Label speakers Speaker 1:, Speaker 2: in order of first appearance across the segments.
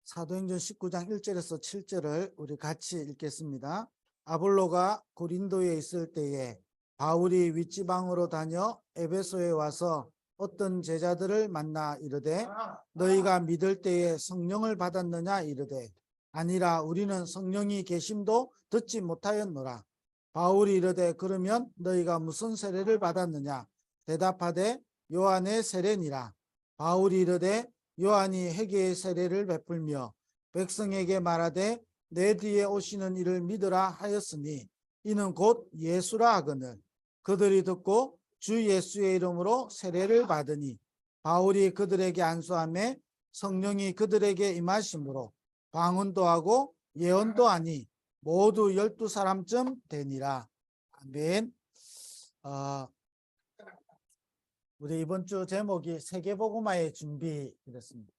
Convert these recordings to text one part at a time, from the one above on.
Speaker 1: 사도행전 19장 1절에서 7절을 우리 같이 읽겠습니다. 아볼로가 고린도에 있을 때에 바울이 윗지방으로 다녀 에베소에 와서 어떤 제자들을 만나 이르되 너희가 믿을 때에 성령을 받았느냐 이르되 아니라 우리는 성령이 계심도 듣지 못하였노라. 바울이 이르되 그러면 너희가 무슨 세례를 받았느냐 대답하되 요한의 세례니라. 바울이 이르되 요한이 회개의 세례를 베풀며 백성에게 말하되 내 뒤에 오시는 이를 믿으라 하였으니 이는 곧 예수라 하거늘 그들이 듣고 주 예수의 이름으로 세례를 받으니 바울이 그들에게 안수하며 성령이 그들에게 임하심으로 방언도 하고 예언도 하니 모두 12사람쯤 되니라. 아멘. 우리 이번 주 제목이 세계복음화의 준비 이랬습니다.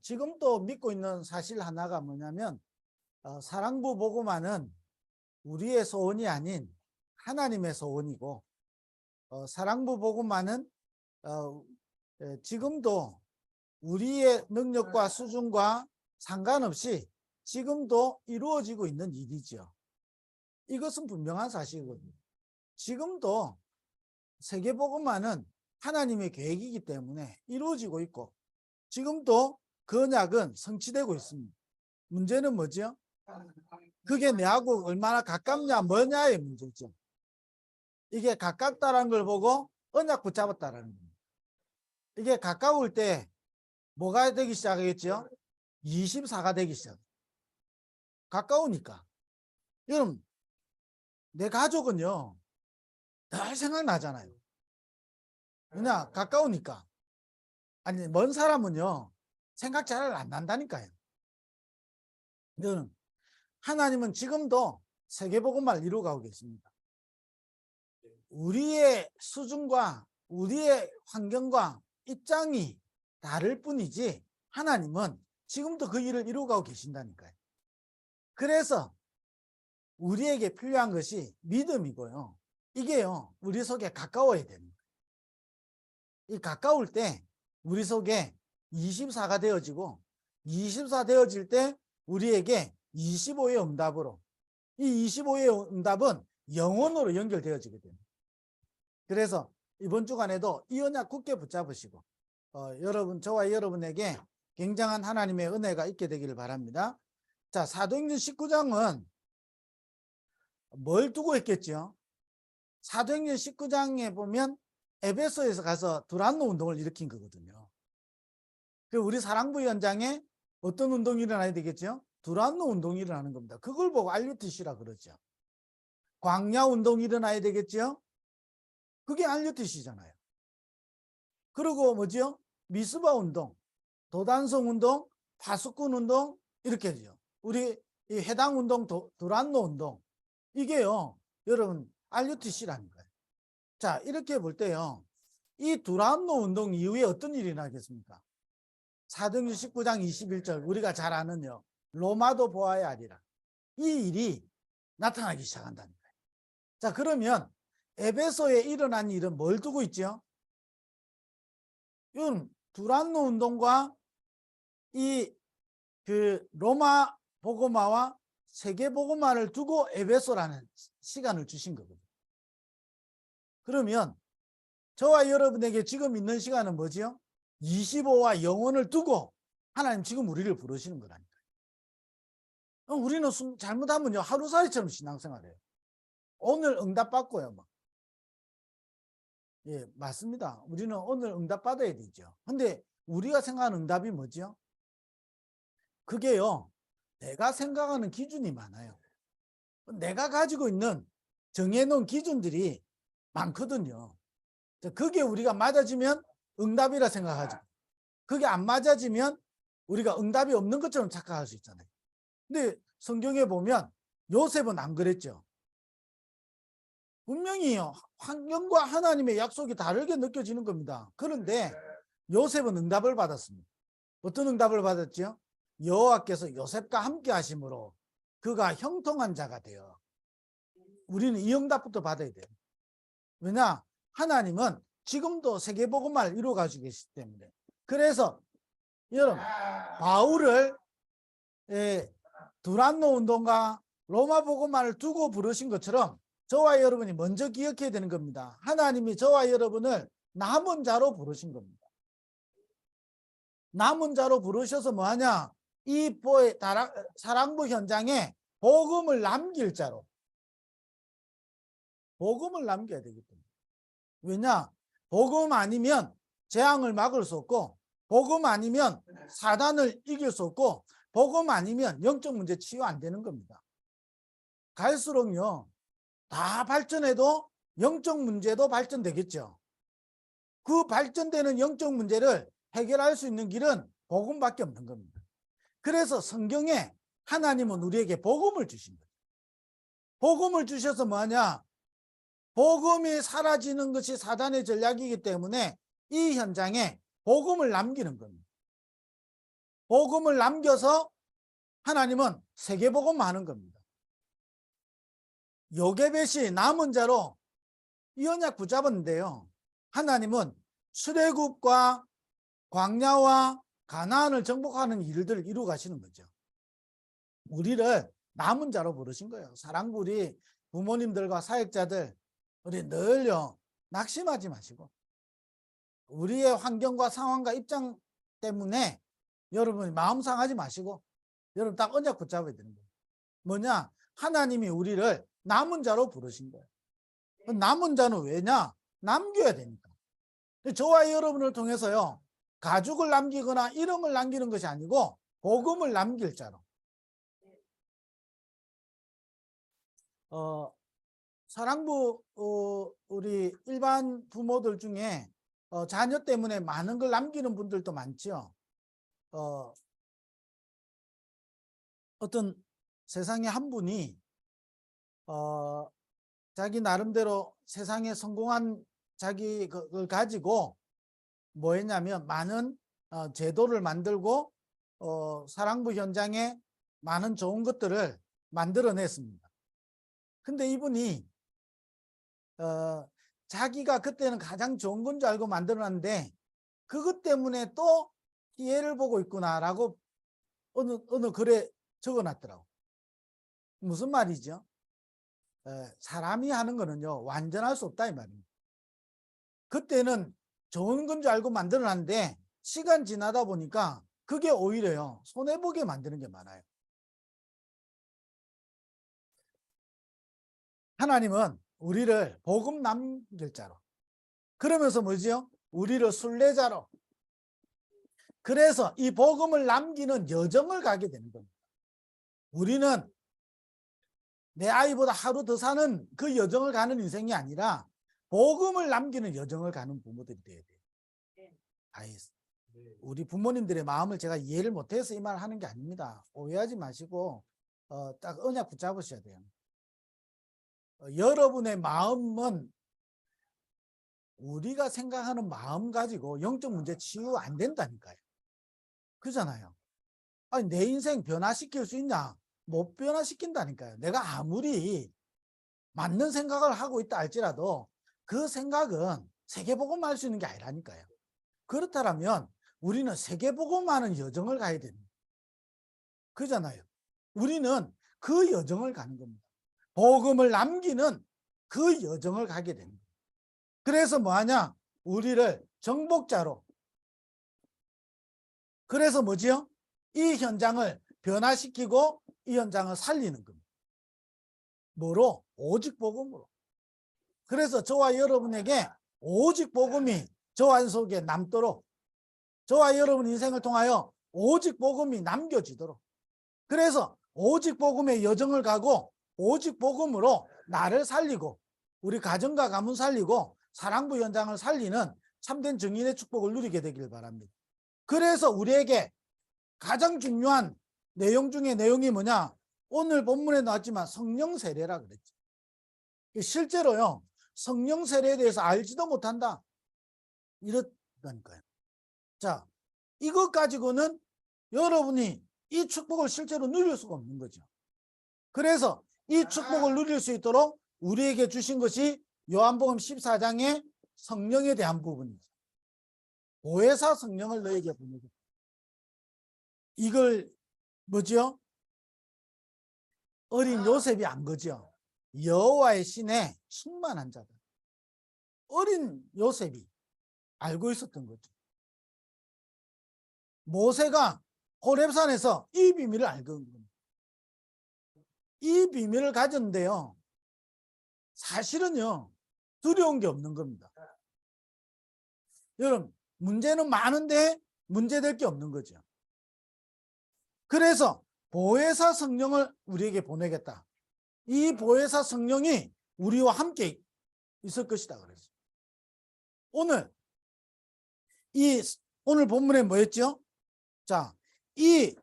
Speaker 1: 지금도 믿고 있는 사실 하나가 뭐냐면 사랑부 복음화는 우리의 소원이 아닌 하나님의 소원이고 사랑부 복음화는 지금도 우리의 능력과 수준과 상관없이 지금도 이루어지고 있는 일이죠. 이것은 분명한 사실이거든요. 지금도 세계복음화는 하나님의 계획이기 때문에 이루어지고 있고 지금도 그 언약은 성취되고 있습니다. 문제는 뭐죠? 그게 내하고 얼마나 가깝냐 뭐냐의 문제죠. 이게 가깝다는 걸 보고 언약 붙잡았다는 겁니다. 이게 가까울 때 뭐가 되기 시작하겠죠? 24가 되기 시작. 가까우니까. 여러분 내 가족은요 늘 생각나잖아요. 그냥 가까우니까. 아니 먼 사람은요 생각 잘 안 난다니까요. 하나님은 지금도 세계복음화를 이루어가고 계십니다. 우리의 수준과 우리의 환경과 입장이 다를 뿐이지 하나님은 지금도 그 일을 이루어가고 계신다니까요. 그래서 우리에게 필요한 것이 믿음이고요. 이게요 우리 속에 가까워야 됩니다. 이 가까울 때 우리 속에 24가 되어지고 24 되어질 때 우리에게 25의 응답으로 이 25의 응답은 영혼으로 연결되어지게 됩니다. 그래서 이번 주간에도 이 언약 굳게 붙잡으시고 여러분 저와 여러분에게 굉장한 하나님의 은혜가 있게 되기를 바랍니다. 자, 사도행전 19장은 뭘 두고 했겠죠? 사도행전 19장에 보면 에베소에서 가서 두란노 운동을 일으킨 거거든요. 우리 사랑부 현장에 어떤 운동이 일어나야 되겠죠? 두란노 운동이 일어나는 겁니다. 그걸 보고 알류티시라 그러죠. 광야 운동이 일어나야 되겠죠? 그게 알류티시잖아요. 그리고 뭐죠? 미스바 운동, 도단성 운동, 파수꾼 운동 이렇게 하죠. 우리 이 해당 운동, 두란노 운동 이게요 여러분 알류티시라는 거예요. 자 이렇게 볼 때요 이 두란노 운동 이후에 어떤 일이 나겠습니까? 사도행전 19장 21절 우리가 잘 아는요 로마도 보아야 하리라 이 일이 나타나기 시작한다는 거예요. 자 그러면 에베소에 일어난 일은 뭘 두고 있죠? 이건 두란노 운동과 이 로마 복음화와 세계 복음화를 두고 에베소라는 시간을 주신 거거든요. 그러면 저와 여러분에게 지금 있는 시간은 뭐죠? 25와 영혼을 두고 하나님 지금 우리를 부르시는 거라니까요. 우리는 잘못하면요 하루살이처럼 신앙생활해요. 오늘 응답받고요. 예, 맞습니다. 우리는 오늘 응답받아야 되죠. 근데 우리가 생각하는 응답이 뭐죠? 그게요 내가 생각하는 기준이 많아요. 내가 가지고 있는 정해놓은 기준들이 많거든요. 그게 우리가 맞아지면 응답이라 생각하죠. 그게 안 맞아지면 우리가 응답이 없는 것처럼 착각할 수 있잖아요. 근데 성경에 보면 요셉은 안 그랬죠. 분명히요 환경과 하나님의 약속이 다르게 느껴지는 겁니다. 그런데 요셉은 응답을 받았습니다. 어떤 응답을 받았죠? 여호와께서 요셉과 함께 하심으로 그가 형통한 자가 되어. 우리는 이 응답부터 받아야 돼요. 왜냐? 하나님은 지금도 세계복음화를 이루어 가지고 계시기 때문에 그래서 여러분 바울을 두란노 운동과 로마 복음화를 두고 부르신 것처럼 저와 여러분이 먼저 기억해야 되는 겁니다. 하나님이 저와 여러분을 남은 자로 부르신 겁니다. 남은 자로 부르셔서 뭐하냐? 이 사랑부 현장에 복음을 남길 자로. 복음을 남겨야 되기 때문에. 왜냐? 복음 아니면 재앙을 막을 수 없고, 복음 아니면 사단을 이길 수 없고, 복음 아니면 영적 문제 치유 안 되는 겁니다. 갈수록요, 다 발전해도 영적 문제도 발전되겠죠. 그 발전되는 영적 문제를 해결할 수 있는 길은 복음밖에 없는 겁니다. 그래서 성경에 하나님은 우리에게 복음을 주신 거예요. 복음을 주셔서 뭐하냐? 복음이 사라지는 것이 사단의 전략이기 때문에 이 현장에 복음을 남기는 겁니다. 복음을 남겨서 하나님은 세계복음하는 겁니다. 요게벳이 남은 자로 이 언약 붙잡았는데요. 하나님은 출애굽과 광야와 가나안을 정복하는 일들을 이루어 가시는 거죠. 우리를 남은 자로 부르신 거예요. 사랑부 우리 부모님들과 사역자들, 우리 늘요 낙심하지 마시고 우리의 환경과 상황과 입장 때문에 여러분이 마음 상하지 마시고 여러분 딱 언약 붙잡아야 되는 거예요. 뭐냐? 하나님이 우리를 남은 자로 부르신 거예요. 남은 자는 왜냐? 남겨야 되니까. 저와 여러분을 통해서요 가족을 남기거나 이름을 남기는 것이 아니고 복음을 남길 자로. 사랑부 우리 일반 부모들 중에 자녀 때문에 많은 걸 남기는 분들도 많죠. 어떤 세상에 한 분이 자기 나름대로 세상에 성공한 자기 그걸 가지고 뭐 했냐면 많은 제도를 만들고 사랑부 현장에 많은 좋은 것들을 만들어냈습니다. 근데 이분이 자기가 그때는 가장 좋은 건 줄 알고 만들어놨는데 그것 때문에 또 피해를 보고 있구나라고 어느 글에 적어놨더라고. 무슨 말이죠? 사람이 하는 거는요 완전할 수 없다 이 말입니다. 그때는 좋은 건 줄 알고 만들어놨는데 시간 지나다 보니까 그게 오히려요 손해보게 만드는 게 많아요. 하나님은 우리를 복음 남길 자로, 그러면서 뭐지요? 우리를 순례자로. 그래서 이 복음을 남기는 여정을 가게 되는 겁니다. 우리는 내 아이보다 하루 더 사는 그 여정을 가는 인생이 아니라 복음을 남기는 여정을 가는 부모들이 돼야 돼요. 우리 부모님들의 마음을 제가 이해를 못해서 이 말을 하는 게 아닙니다. 오해하지 마시고 딱 언약 붙잡으셔야 돼요. 여러분의 마음은 우리가 생각하는 마음 가지고 영적 문제 치유 안 된다니까요. 그잖아요. 아니, 내 인생 변화시킬 수 있냐? 못 변화시킨다니까요. 내가 아무리 맞는 생각을 하고 있다 할지라도 그 생각은 세계복음 할 수 있는 게 아니라니까요. 그렇다면 우리는 세계복음하는 여정을 가야 됩니다. 그잖아요. 우리는 그 여정을 가는 겁니다. 복음을 남기는 그 여정을 가게 됩니다. 그래서 뭐하냐? 우리를 정복자로. 그래서 뭐지요? 이 현장을 변화시키고 이 현장을 살리는 겁니다. 뭐로? 오직 복음으로. 그래서 저와 여러분에게 오직 복음이 저 안 속에 남도록, 저와 여러분 인생을 통하여 오직 복음이 남겨지도록, 그래서 오직 복음의 여정을 가고 오직 복음으로 나를 살리고 우리 가정과 가문 살리고 사랑부 현장을 살리는 참된 증인의 축복을 누리게 되길 바랍니다. 그래서 우리에게 가장 중요한 내용 중에 내용이 뭐냐? 오늘 본문에 나왔지만 성령 세례라 그랬죠. 실제로요 성령 세례에 대해서 알지도 못한다 이렇다니까요. 자, 이것 가지고는 여러분이 이 축복을 실제로 누릴 수가 없는 거죠. 그래서 이 축복을 누릴 수 있도록 우리에게 주신 것이 요한복음 14장의 성령에 대한 부분이죠. 보혜사 성령을 너에게 보내겠다. 이걸 뭐죠? 어린 요셉이 안 거죠. 여호와의 신에 충만한 자들. 어린 요셉이 알고 있었던 거죠. 모세가 호렙산에서 이 비밀을 알고 있는 겁니다. 이 비밀을 가졌는데요. 사실은요. 두려운 게 없는 겁니다. 여러분, 문제는 많은데 문제될 게 없는 거죠. 그래서 보혜사 성령을 우리에게 보내겠다. 이 보혜사 성령이 우리와 함께 있을 것이다 그랬어요. 오늘 본문에 뭐였죠? 자, 이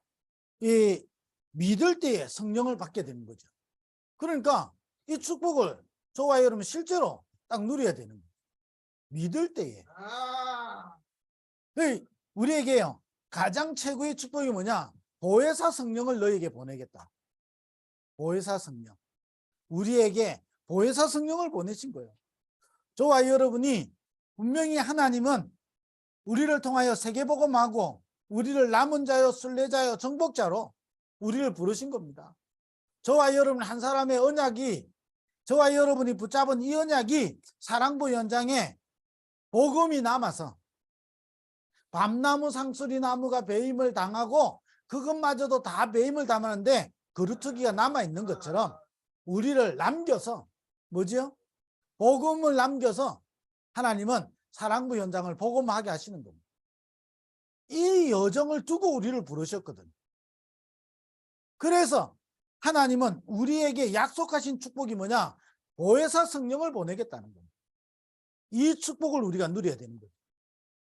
Speaker 1: 믿을 때에 성령을 받게 되는 거죠. 그러니까 이 축복을 저와 여러분 실제로 딱 누려야 되는 거예요. 믿을 때에. 우리에게요, 가장 최고의 축복이 뭐냐? 보혜사 성령을 너에게 보내겠다. 보혜사 성령. 우리에게 보혜사 성령을 보내신 거예요. 저와 여러분이 분명히 하나님은 우리를 통하여 세계복음하고 우리를 남은 자요, 순례자요, 정복자로 우리를 부르신 겁니다. 저와 여러분 한 사람의 언약이, 저와 여러분이 붙잡은 이 언약이 사랑부 현장에 복음이 남아서 밤나무 상수리 나무가 배임을 당하고 그것마저도 다 배임을 당하는데 그루터기가 남아있는 것처럼 우리를 남겨서 뭐죠? 복음을 남겨서 하나님은 사랑부 현장을 복음하게 하시는 겁니다. 이 여정을 두고 우리를 부르셨거든요. 그래서 하나님은 우리에게 약속하신 축복이 뭐냐? 보혜사 성령을 보내겠다는 겁니다. 이 축복을 우리가 누려야 되는 거예요.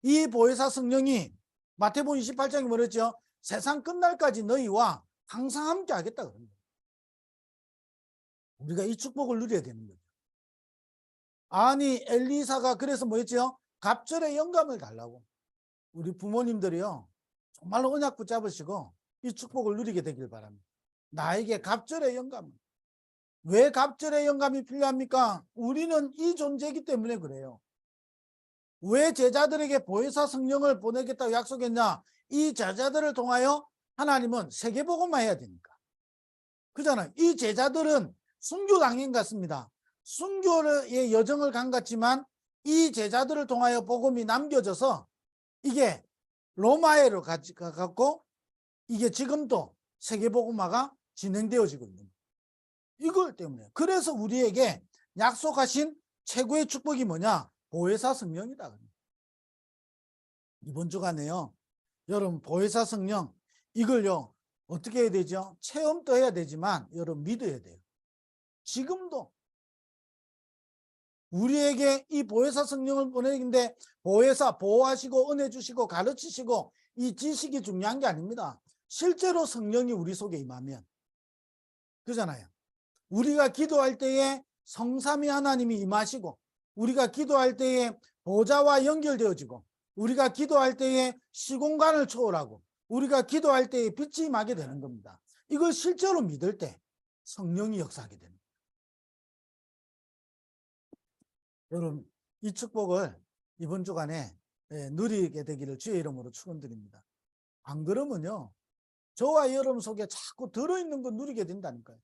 Speaker 1: 이 보혜사 성령이 마태복음 28장에 뭐랬죠? 세상 끝날까지 너희와 항상 함께 하겠다 그런 거예요. 우리가 이 축복을 누려야 되는 거예요. 아니 엘리사가 그래서 뭐였죠? 갑절의 영감을 달라고. 우리 부모님들이요 정말로 언약 붙잡으시고 이 축복을 누리게 되길 바랍니다. 나에게 갑절의 영감. 왜 갑절의 영감이 필요합니까? 우리는 이 존재이기 때문에 그래요. 왜 제자들에게 보혜사 성령을 보내겠다고 약속했냐? 이 제자들을 통하여 하나님은 세계복음화 해야 되니까. 그잖아요. 이 제자들은 순교당인 같습니다. 순교의 여정을 간 같지만 이 제자들을 통하여 복음이 남겨져서 이게 로마에로 가갖고 이게 지금도 세계복음화가 진행되어지고 있는 거예요. 이걸 때문에. 그래서 우리에게 약속하신 최고의 축복이 뭐냐? 보혜사 성령이다. 이번 주간에요. 여러분 보혜사 성령 이걸요. 어떻게 해야 되죠? 체험도 해야 되지만 여러분 믿어야 돼요. 지금도 우리에게 이 보혜사 성령을 보내는데 보혜사 보호하시고 은혜 주시고 가르치시고 이 지식이 중요한 게 아닙니다. 실제로 성령이 우리 속에 임하면 그잖아요. 우리가 기도할 때에 성삼위 하나님이 임하시고 우리가 기도할 때에 보좌와 연결되어지고 우리가 기도할 때에 시공간을 초월하고 우리가 기도할 때에 빛이 임하게 되는 겁니다. 이걸 실제로 믿을 때 성령이 역사하게 됩니다. 여러분 이 축복을 이번 주간에 누리게 되기를 주의 이름으로 축원드립니다. 안 그러면요 저와 여러분 속에 자꾸 들어있는 거 누리게 된다니까요.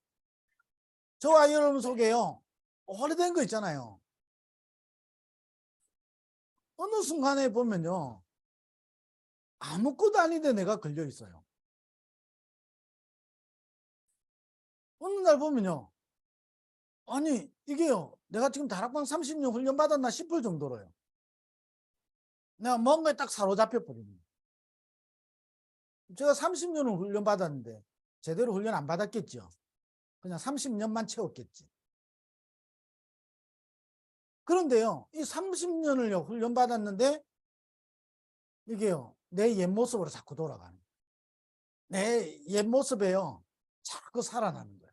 Speaker 1: 저와 여러분 속에요 오래된 거 있잖아요. 어느 순간에 보면요 아무것도 아닌데 내가 걸려 있어요. 어느 날 보면요 아니 이게요 내가 지금 다락방 30년 훈련 받았나 싶을 정도로요 내가 뭔가에 딱 사로잡혀 버립니다. 제가 30년을 훈련 받았는데 제대로 훈련 안 받았겠죠. 그냥 30년만 채웠겠지. 그런데요 이 30년을요 훈련 받았는데 이게요 내 옛 모습으로 자꾸 돌아가는 내 옛 모습에요 자꾸 살아나는 거예요.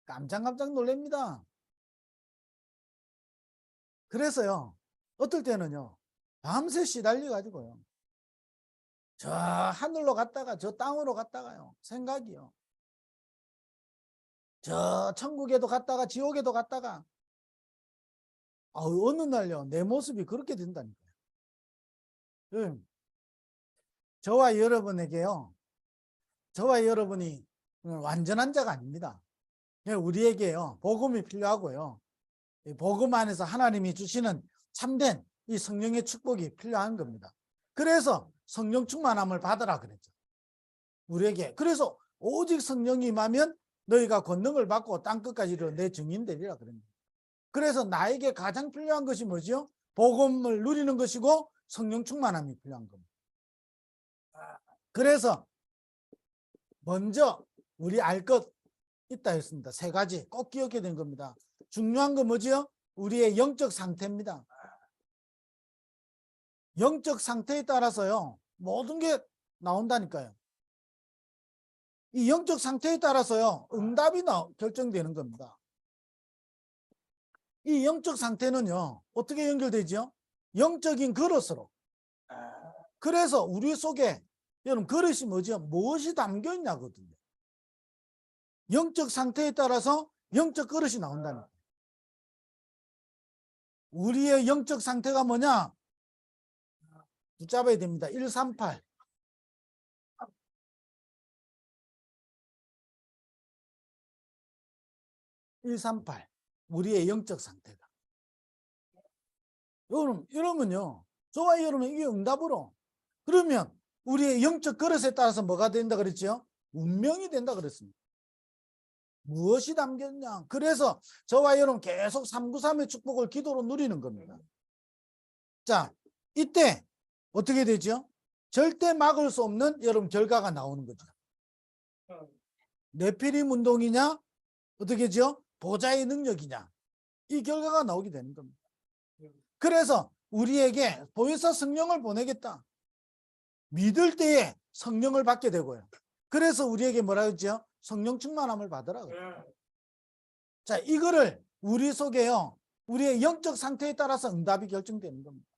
Speaker 1: 깜짝깜짝 놀랍니다. 그래서요 어떨 때는요 밤새 시달려 가지고요 저 하늘로 갔다가 저 땅으로 갔다가요 생각이요 저 천국에도 갔다가 지옥에도 갔다가 어느 날요 내 모습이 그렇게 된다니까요. 저와 여러분에게요. 저와 여러분이 완전한 자가 아닙니다. 우리에게요. 복음이 필요하고요. 이 복음 안에서 하나님이 주시는 참된 이 성령의 축복이 필요한 겁니다. 그래서 성령 충만함을 받으라 그랬죠. 우리에게. 그래서 오직 성령이 임하면 너희가 권능을 받고 땅끝까지 이르러 내 증인 되리라 그럽니다. 그래서 나에게 가장 필요한 것이 뭐죠? 복음을 누리는 것이고 성령 충만함이 필요한 겁니다. 그래서 먼저 우리 알 것 있다 했습니다. 세 가지 꼭 기억해야 되는 겁니다. 중요한 건 뭐죠? 우리의 영적 상태입니다. 영적 상태에 따라서요, 모든 게 나온다니까요. 이 영적 상태에 따라서요, 응답이 결정되는 겁니다. 이 영적 상태는요, 어떻게 연결되죠? 영적인 그릇으로. 그래서 우리 속에 여러분 그릇이 뭐죠? 무엇이 담겨 있냐거든요. 영적 상태에 따라서 영적 그릇이 나온다는 거예요. 우리의 영적 상태가 뭐냐? 붙잡아야 됩니다. 138. 138. 우리의 영적 상태가. 여러분요. 저와 여러분 이게 응답으로. 그러면 우리의 영적 그릇에 따라서 뭐가 된다 그랬죠? 운명이 된다 그랬습니다. 무엇이 담겼냐? 그래서 저와 여러분 계속 393의 축복을 기도로 누리는 겁니다. 자, 이때 어떻게 되죠? 절대 막을 수 없는 여러분 결과가 나오는 거죠. 네피림 운동이냐? 어떻게 죠? 보좌의 능력이냐? 이 결과가 나오게 되는 겁니다. 그래서 우리에게 보혜사 성령을 보내겠다. 믿을 때에 성령을 받게 되고요. 그래서 우리에게 뭐라 했죠? 성령 충만함을 받으라. 자, 이거를 우리 속에요. 우리의 영적 상태에 따라서 응답이 결정되는 겁니다.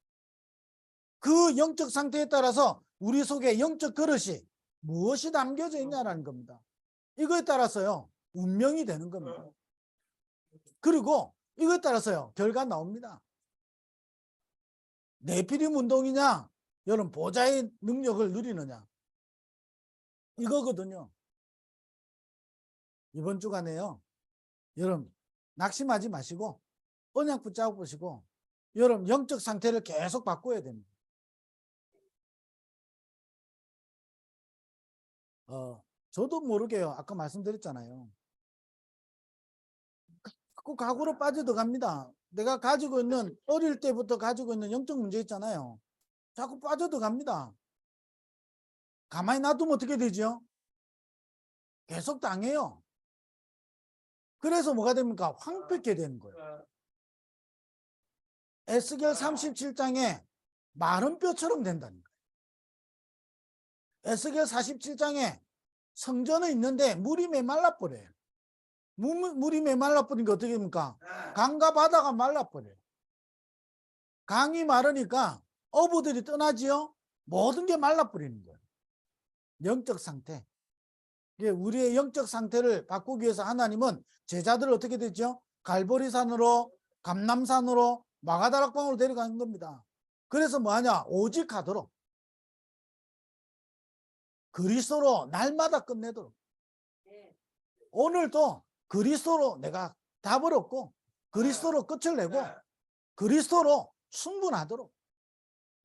Speaker 1: 그 영적 상태에 따라서 우리 속에 영적 그릇이 무엇이 담겨져 있냐라는 겁니다. 이거에 따라서요. 운명이 되는 겁니다. 그리고 이거에 따라서요. 결과 나옵니다. 네피림 운동이냐? 여러분 보좌의 능력을 누리느냐? 이거거든요. 이번 주간에요. 여러분 낙심하지 마시고 언약 붙잡고 보시고 여러분 영적 상태를 계속 바꿔야 됩니다. 저도 모르게요. 아까 말씀드렸잖아요. 자꾸 과거로 빠져들어갑니다. 내가 가지고 있는 어릴 때부터 가지고 있는 영적 문제 있잖아요. 자꾸 빠져들어갑니다. 가만히 놔두면 어떻게 되죠? 계속 당해요. 그래서 뭐가 됩니까? 황폐케 되는 거예요. 에스겔 37장에 마른 뼈처럼 된다는 거예요. 에스겔 47장에 성전은 있는데 물이 메말라 버려요. 물이 메말라 버리니까 어떻게 됩니까? 강과 바다가 말라 버려요. 강이 마르니까 어부들이 떠나지요. 모든 게 말라 버리는 거예요. 영적 상태. 우리의 영적 상태를 바꾸기 위해서 하나님은 제자들을 어떻게 되죠? 갈보리산으로, 감람산으로, 마가다락방으로 데려가는 겁니다. 그래서 뭐하냐? 오직 하도록. 그리스도로 날마다 끝내도록. 오늘도 그리스도로 내가 답을 얻고 그리스도로 끝을 내고 그리스도로 충분하도록.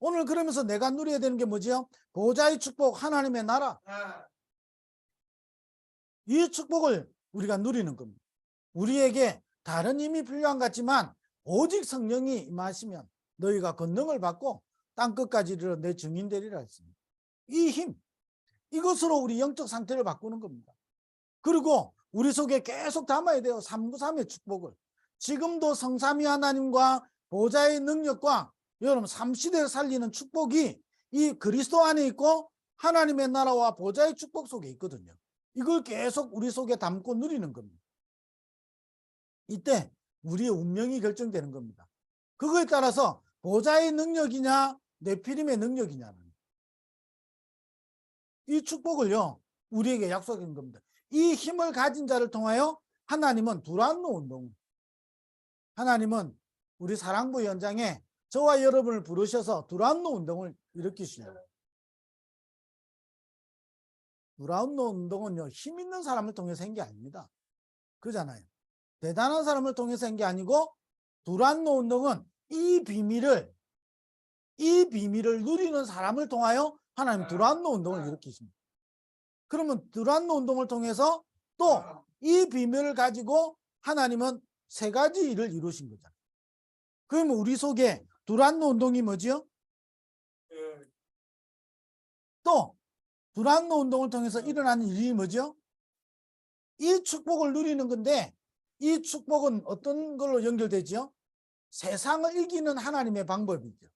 Speaker 1: 오늘 그러면서 내가 누려야 되는 게 뭐지요? 보좌의 축복, 하나님의 나라. 이 축복을 우리가 누리는 겁니다. 우리에게 다른 힘이 필요한 것 같지만 오직 성령이 임하시면 너희가 권능을 받고 땅끝까지 이르러 내 증인 되리라 했습니다. 이 힘, 이것으로 우리 영적 상태를 바꾸는 겁니다. 그리고 우리 속에 계속 담아야 돼요. 393의 축복을. 지금도 성삼위 하나님과 보좌의 능력과 여러분 3시대를 살리는 축복이 이 그리스도 안에 있고 하나님의 나라와 보좌의 축복 속에 있거든요. 이걸 계속 우리 속에 담고 누리는 겁니다. 이때 우리의 운명이 결정되는 겁니다. 그거에 따라서 보좌의 능력이냐 네피림의 능력이냐는 이 축복을요 우리에게 약속한 겁니다. 이 힘을 가진 자를 통하여 하나님은 두란노 운동, 하나님은 우리 사랑부 현장에 저와 여러분을 부르셔서 두란노 운동을 일으키시려고. 두란노 운동은요, 힘 있는 사람을 통해서 한 게 아닙니다. 그잖아요. 대단한 사람을 통해서 한 게 아니고, 두란노 운동은 이 비밀을 누리는 사람을 통하여 하나님 두란노 운동을 일으키십니다. 그러면 두란노 운동을 통해서 또 이 비밀을 가지고 하나님은 세 가지 일을 이루신 거잖아요. 그러면 우리 속에 두란노 운동이 뭐지요? 또 두란노 운동을 통해서 일어나는 일이 뭐죠? 이 축복을 누리는 건데, 이 축복은 어떤 걸로 연결되죠? 세상을 이기는 하나님의 방법이죠.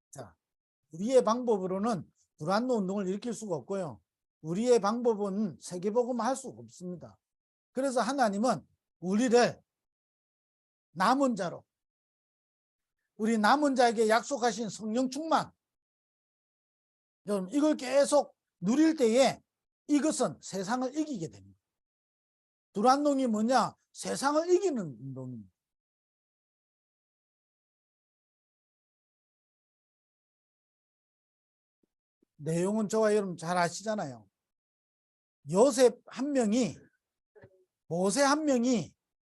Speaker 1: 자, 우리의 방법으로는 두란노 운동을 일으킬 수가 없고요. 우리의 방법은 세계복음을 할 수가 없습니다. 그래서 하나님은 우리를 남은 자로, 우리 남은 자에게 약속하신 성령 충만, 여러분 이걸 계속 누릴 때에 이것은 세상을 이기게 됩니다. 두란노이 뭐냐? 세상을 이기는 운동입니다. 내용은 저와 여러분 잘 아시잖아요. 요셉 한 명이, 모세 한 명이,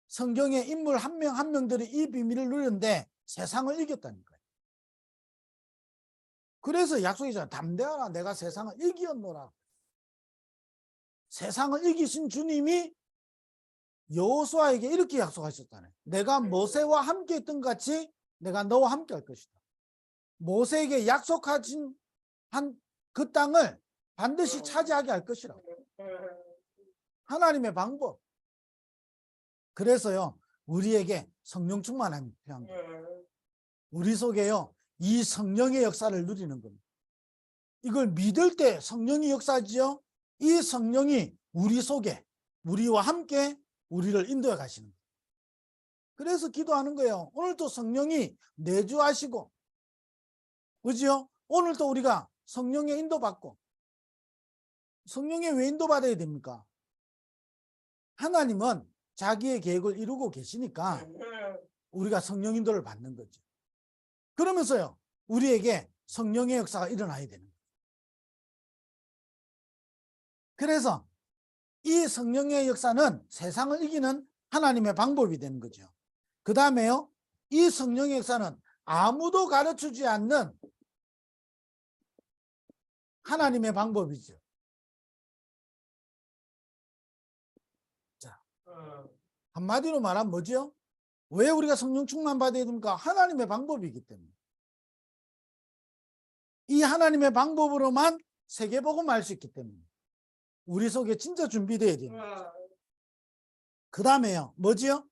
Speaker 1: 성경의 인물 한 명 한 명들이 이 비밀을 누렸는데 세상을 이겼다는 거예요. 그래서 약속이잖아요. 담대하라, 내가 세상을 이기었노라. 세상을 이기신 주님이 여호수아에게 이렇게 약속하셨잖아요. 내가 모세와 함께 했던 것 같이 내가 너와 함께 할 것이다. 모세에게 약속하신 그 땅을 반드시 차지하게 할 것이라고. 하나님의 방법. 그래서요, 우리에게 성령 충만함이 필요한 거예요. 우리 속에요, 이 성령의 역사를 누리는 겁니다. 이걸 믿을 때 성령이 역사지요. 이 성령이 우리 속에, 우리와 함께 우리를 인도해 가시는 거예요. 그래서 기도하는 거예요. 오늘도 성령이 내주하시고, 그죠? 오늘도 우리가 성령의 인도받고, 성령의 왜 인도받아야 됩니까? 하나님은 자기의 계획을 이루고 계시니까 우리가 성령 인도를 받는 거죠. 그러면서요, 우리에게 성령의 역사가 일어나야 되는 거예요. 그래서 이 성령의 역사는 세상을 이기는 하나님의 방법이 되는 거죠. 그 다음에요, 이 성령의 역사는 아무도 가르쳐주지 않는 하나님의 방법이죠. 자, 한마디로 말하면 뭐죠? 왜 우리가 성령 충만 받아야 됩니까? 하나님의 방법이기 때문에. 이 하나님의 방법으로만 세계복음을 할 수 있기 때문에 우리 속에 진짜 준비되어야 됩니다. 그 다음에요, 뭐지요?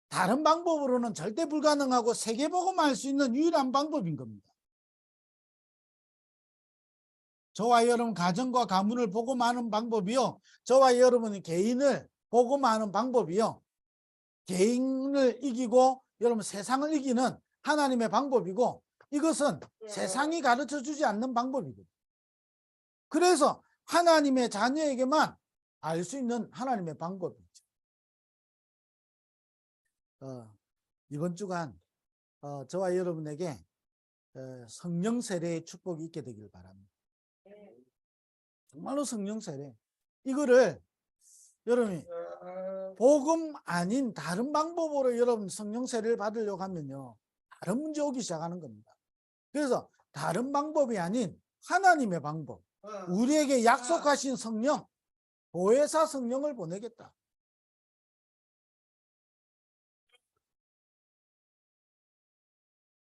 Speaker 1: 다른 방법으로는 절대 불가능하고 세계복음을 할 수 있는 유일한 방법인 겁니다. 저와 여러분 가정과 가문을 복음하는 방법이요, 저와 여러분의 개인을 복음하는 방법이요, 개인을 이기고 여러분 세상을 이기는 하나님의 방법이고, 이것은 세상이 가르쳐주지 않는 방법이거든요. 그래서 하나님의 자녀에게만 알 수 있는 하나님의 방법이죠. 이번 주간 저와 여러분에게 성령 세례의 축복이 있게 되길 바랍니다. 정말로 성령 세례, 이거를 여러분이 복음 아닌 다른 방법으로 여러분 성령 세례를 받으려고 하면요, 다른 문제 오기 시작하는 겁니다. 그래서 다른 방법이 아닌 하나님의 방법, 우리에게 약속하신 성령, 보혜사 성령을 보내겠다.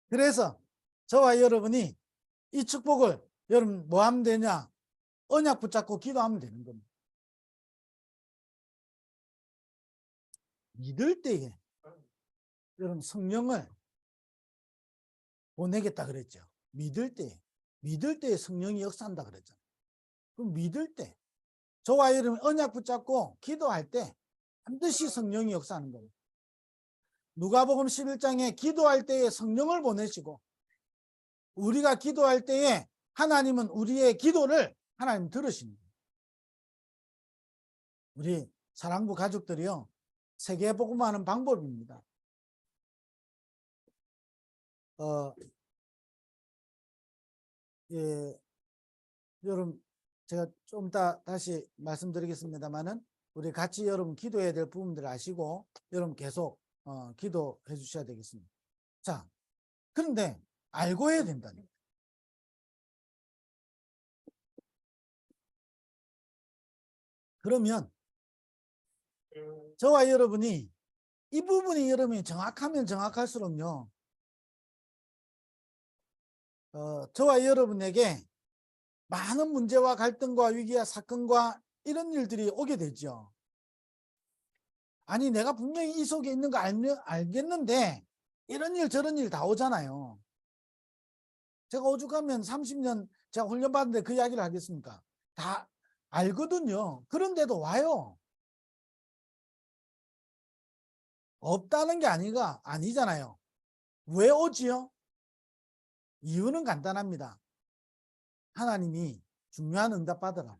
Speaker 1: 그래서 저와 여러분이 이 축복을 여러분 뭐 하면 되냐? 언약 붙잡고 기도하면 되는 겁니다. 믿을 때에 여러분 성령을 보내겠다 그랬죠. 믿을 때에 성령이 역사한다 그랬잖아요. 그럼 믿을 때, 저와 여러분 언약 붙잡고 기도할 때 반드시 성령이 역사하는 겁니다. 누가복음 11장에 기도할 때에 성령을 보내시고, 우리가 기도할 때에 하나님은 우리의 기도를 하나님 들으십니다. 우리 사랑부 가족들이요, 세계복음하는 방법입니다. 예, 여러분 제가 좀 이따 다시 말씀드리겠습니다만은 우리 같이 여러분 기도해야 될 부분들을 아시고 여러분 계속 기도해 주셔야 되겠습니다. 자, 그런데 알고 해야 된다는 거예요. 그러면 저와 여러분이 이 부분이 여러분이 정확하면 정확할수록요, 저와 여러분에게 많은 문제와 갈등과 위기와 사건과 이런 일들이 오게 되죠. 아니 내가 분명히 이 속에 있는 거 알겠는데 이런 일 저런 일 다 오잖아요. 제가 오죽하면 30년 제가 훈련 받는데 그 이야기를 하겠습니까? 다 알거든요. 그런데도 와요. 없다는 게 아니잖아요. 왜 오지요? 이유는 간단합니다. 하나님이 중요한 응답 받으라.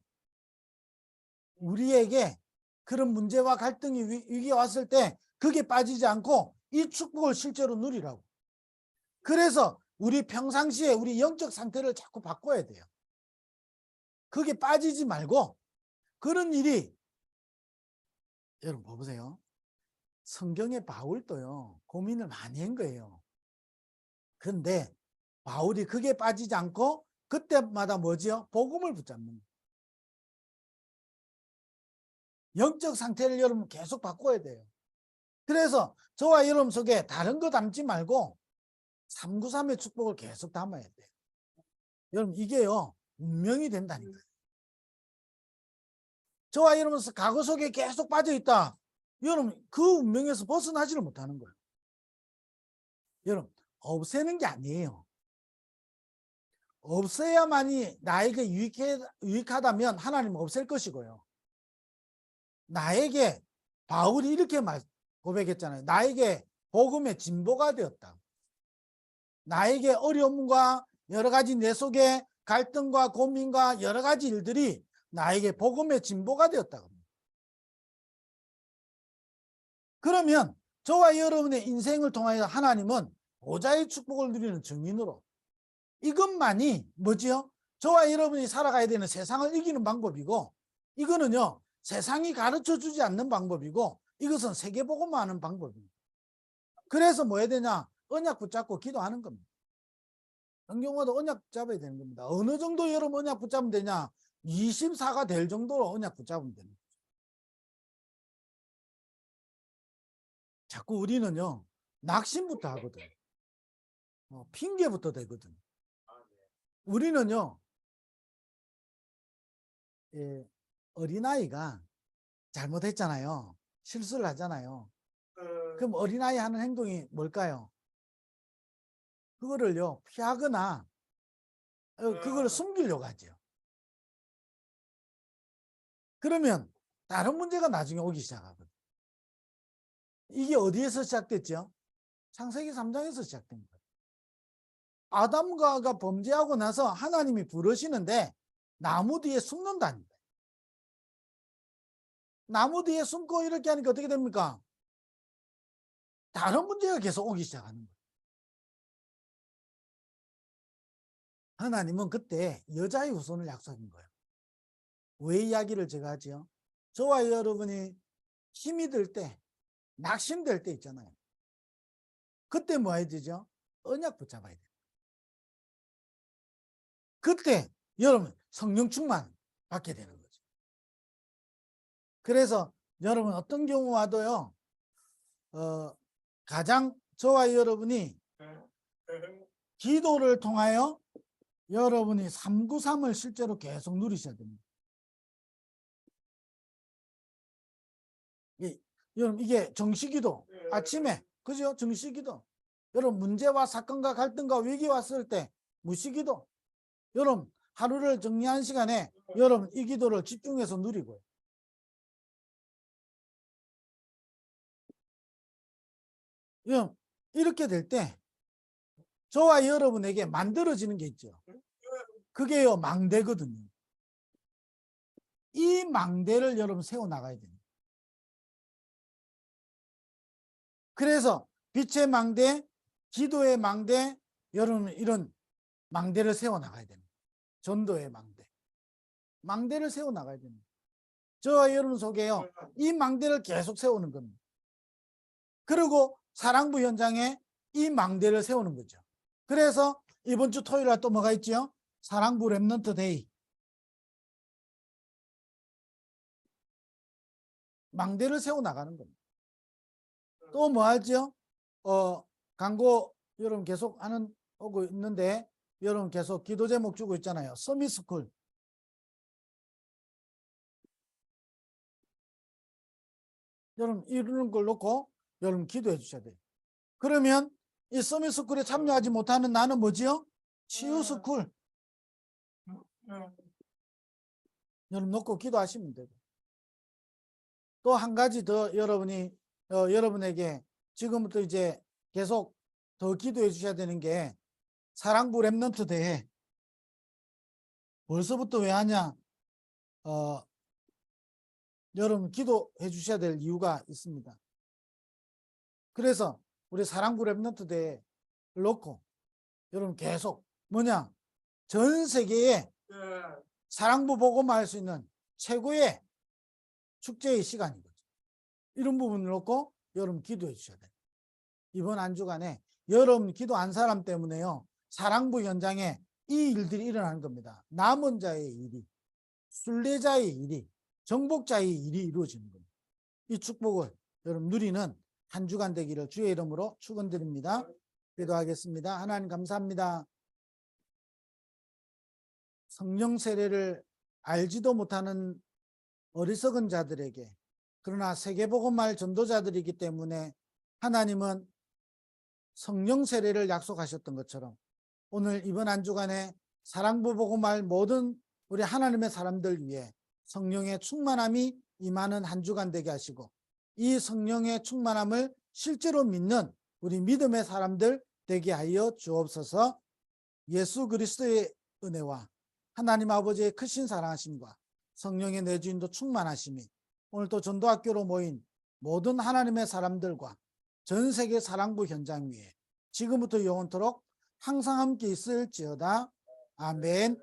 Speaker 1: 우리에게 그런 문제와 갈등이 위기가 왔을 때 그게 빠지지 않고 이 축복을 실제로 누리라고. 그래서 우리 평상시에 우리 영적 상태를 자꾸 바꿔야 돼요. 그게 빠지지 말고 그런 일이 여러분 봐보세요. 성경의 바울도요 고민을 많이 한 거예요. 그런데 바울이 그게 빠지지 않고 그때마다 뭐지요? 복음을 붙잡는 거예요. 영적 상태를 여러분 계속 바꿔야 돼요. 그래서 저와 여러분 속에 다른 거 담지 말고 393의 축복을 계속 담아야 돼요. 여러분 이게요 운명이 된다니까요. 저와 여러분 과거 속에 계속 빠져있다. 여러분 그 운명에서 벗어나지를 못하는 거예요. 여러분 없애는 게 아니에요. 없애야만이 나에게 유익하다면 하나님은 없앨 것이고요. 나에게 바울이 이렇게 고백했잖아요. 나에게 복음의 진보가 되었다. 나에게 어려움과 여러 가지 내 속에 갈등과 고민과 여러 가지 일들이 나에게 복음의 진보가 되었다. 그러면 저와 여러분의 인생을 통하여 하나님은 보좌의 축복을 누리는 증인으로 이것만이 뭐지요? 저와 여러분이 살아가야 되는 세상을 이기는 방법이고 이거는요 세상이 가르쳐 주지 않는 방법이고 이것은 세계복음만 하는 방법입니다. 그래서 뭐 해야 되냐? 언약 붙잡고 기도하는 겁니다. 성경과도 언약 붙잡아야 되는 겁니다. 어느 정도 여러분 언약 붙잡으면 되냐? 24가 될 정도로 언약 붙잡으면 됩니다. 자꾸 우리는요 낙심부터 하거든. 핑계부터 대거든. 우리는요 어린아이가 잘못했잖아요. 실수를 하잖아요. 그럼 어린아이 하는 행동이 뭘까요? 그거를요 피하거나 그걸 숨기려고 하죠. 그러면 다른 문제가 나중에 오기 시작하거든요. 이게 어디에서 시작됐죠? 창세기 3장에서 시작된 거예요. 아담과 범죄하고 나서 하나님이 부르시는데 나무 뒤에 숨는다는 거예요. 나무 뒤에 숨고 이렇게 하니까 어떻게 됩니까? 다른 문제가 계속 오기 시작하는 거예요. 하나님은 그때 여자의 후손을 약속한 거예요. 왜 이야기를 제가 하죠? 저와 여러분이 힘이 들 때, 낙심될 때 있잖아요. 그때 뭐 해야 되죠? 언약 붙잡아야 돼요. 그때 여러분 성령 충만 받게 되는 거죠. 그래서 여러분 어떤 경우 와도요, 가장 저와 여러분이 기도를 통하여 여러분이 393을 실제로 계속 누리셔야 됩니다. 여러분 이게 정시기도 아침에 그죠? 정시기도 여러분 문제와 사건과 갈등과 위기 왔을 때 무시기도 여러분 하루를 정리한 시간에 여러분 이 기도를 집중해서 누리고요. 여러분 이렇게 될 때 저와 여러분에게 만들어지는 게 있죠. 그게요 망대거든요. 이 망대를 여러분 세워나가야 됩니다. 그래서 빛의 망대, 기도의 망대, 여러분 이런 망대를 세워나가야 됩니다. 전도의 망대. 망대를 세워나가야 됩니다. 저와 여러분 속에요. 이 망대를 계속 세우는 겁니다. 그리고 사랑부 현장에 이 망대를 세우는 거죠. 그래서 이번 주 토요일 날 또 뭐가 있죠? 사랑부 렘넌트 데이. 망대를 세워나가는 겁니다. 또 뭐 하죠? 광고 여러분 계속 오고 있는데 여러분 계속 기도 제목 주고 있잖아요. 서밋스쿨. 여러분 이런 걸 놓고 여러분 기도해 주셔야 돼요. 그러면 이 서밋스쿨에 참여하지 못하는 나는 뭐지요? 치유스쿨. 여러분 놓고 기도하시면 되고. 또 한 가지 더 여러분이 여러분에게 지금부터 이제 계속 더 기도해 주셔야 되는 게 사랑부 렘넌트 대회. 벌써부터 왜 하냐? 여러분 기도해 주셔야 될 이유가 있습니다. 그래서 우리 사랑부 렘넌트 대회를 놓고 여러분 계속 뭐냐? 전 세계에 사랑부 복음화할 수 있는 최고의 축제의 시간인 거죠. 이런 부분을 놓고 여러분 기도해 주셔야 돼요. 이번 한 주간에 여러분 기도한 사람 때문에요. 사랑부 현장에 이 일들이 일어나는 겁니다. 남은 자의 일이, 순례자의 일이, 정복자의 일이 이루어지는 겁니다. 이 축복을 여러분 누리는 한 주간 되기를 주의 이름으로 축원드립니다. 기도하겠습니다. 하나님 감사합니다. 성령 세례를 알지도 못하는 어리석은 자들에게, 그러나 세계복음화할 전도자들이기 때문에 하나님은 성령 세례를 약속하셨던 것처럼 오늘 이번 한 주간에 사랑부 복음화할 모든 우리 하나님의 사람들 위해 성령의 충만함이 임하는 한 주간 되게 하시고, 이 성령의 충만함을 실제로 믿는 우리 믿음의 사람들 되게 하여 주옵소서. 예수 그리스도의 은혜와 하나님 아버지의 크신 사랑하심과 성령의 내주인도 충만하심이 오늘 또 전도학교로 모인 모든 하나님의 사람들과 전 세계 사랑부 현장 위에 지금부터 영원토록 항상 함께 있을지어다. 아멘.